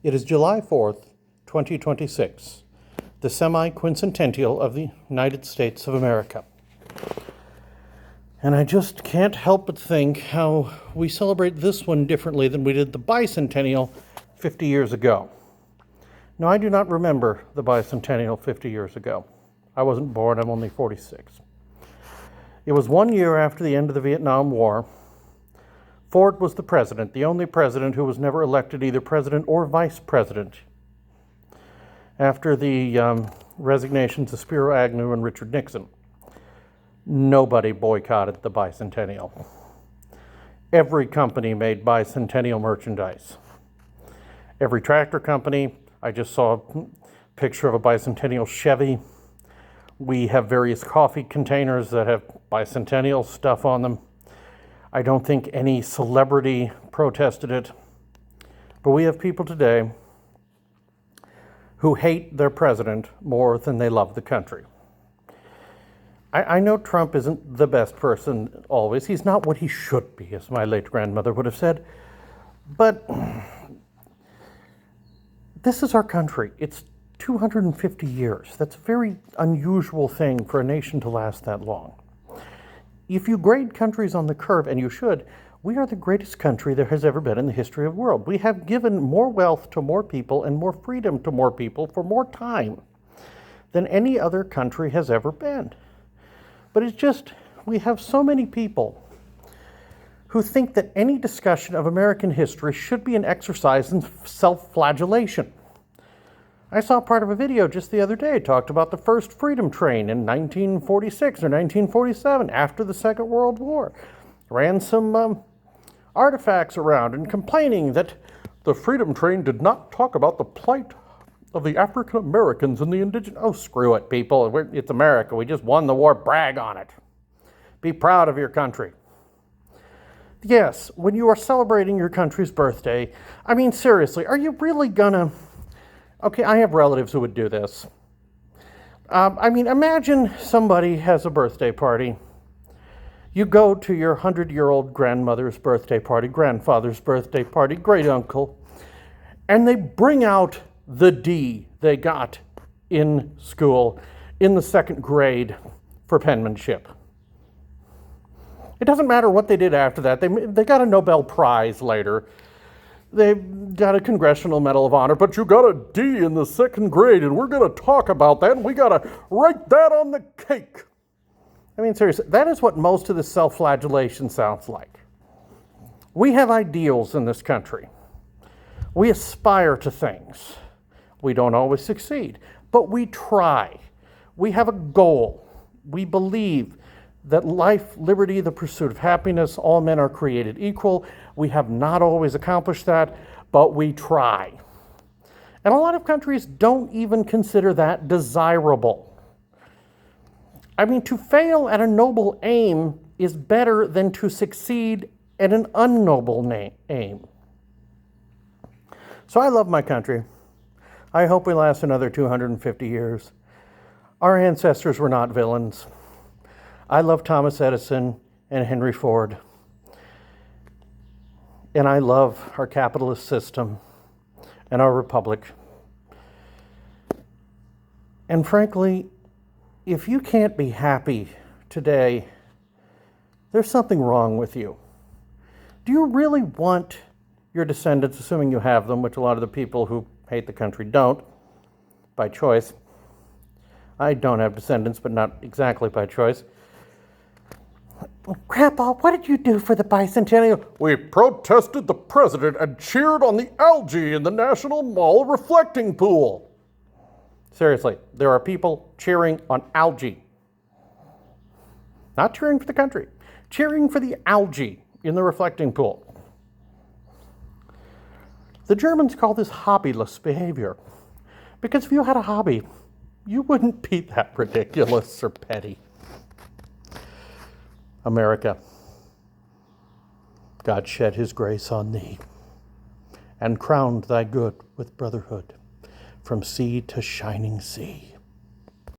It is July 4th, 2026, the semi-quincentennial of the United States of America. And I just can't help but think how we celebrate this one differently than we did the bicentennial 50 years ago. Now, I do not remember the bicentennial 50 years ago. I wasn't born, I'm only 46. It was 1 year after the end of the Vietnam War. Ford was the president, the only president who was never elected either president or vice president. After the resignations of Spiro Agnew and Richard Nixon, nobody boycotted the bicentennial. Every company made bicentennial merchandise. Every tractor company, I just saw a picture of a bicentennial Chevy. We have various coffee containers that have bicentennial stuff on them. I don't think any celebrity protested it, but we have people today who hate their president more than they love the country. I know Trump isn't the best person always. He's not what he should be, as my late grandmother would have said, but this is our country. It's 250 years. That's a very unusual thing for a nation to last that long. If you grade countries on the curve, and you should, we are the greatest country there has ever been in the history of the world. We have given more wealth to more people and more freedom to more people for more time than any other country has ever been. But it's just, we have so many people who think that any discussion of American history should be an exercise in self-flagellation. I saw part of a video just the other day talked about the first freedom train in 1946 or 1947 after the Second World War. Ran some artifacts around and complaining that the freedom train did not talk about the plight of the African Americans and the indigenous. Oh, screw it, people. It's America. We just won the war. Brag on it. Be proud of your country. Yes, when you are celebrating your country's birthday, I mean, seriously, are you really gonna... Okay, I have relatives who would do this. Imagine somebody has a birthday party. You go to your 100-year-old grandmother's birthday party, grandfather's birthday party, great uncle, and they bring out the D they got in school in the second grade for penmanship. It doesn't matter what they did after that. They got a Nobel Prize later. They got a Congressional Medal of Honor, but you got a D in the second grade, and we're going to talk about that, and we got to write that on the cake. I mean, seriously, that is what most of this self-flagellation sounds like. We have ideals in this country. We aspire to things. We don't always succeed, but we try. We have a goal. We believe that life, liberty, the pursuit of happiness, all men are created equal. We have not always accomplished that, but we try. And a lot of countries don't even consider that desirable. I mean, to fail at a noble aim is better than to succeed at an unnoble aim. So I love my country. I hope we last another 250 years. Our ancestors were not villains. I love Thomas Edison and Henry Ford. And I love our capitalist system and our republic. And frankly, if you can't be happy today, there's something wrong with you. Do you really want your descendants, assuming you have them, which a lot of the people who hate the country don't, by choice? I don't have descendants, but not exactly by choice. Grandpa, what did you do for the bicentennial? We protested the president and cheered on the algae in the National Mall reflecting pool. Seriously, there are people cheering on algae. Not cheering for the country, cheering for the algae in the reflecting pool. The Germans call this hobbyless behavior, because if you had a hobby, you wouldn't be that ridiculous or petty. America, God shed his grace on thee, and crowned thy good with brotherhood from sea to shining sea.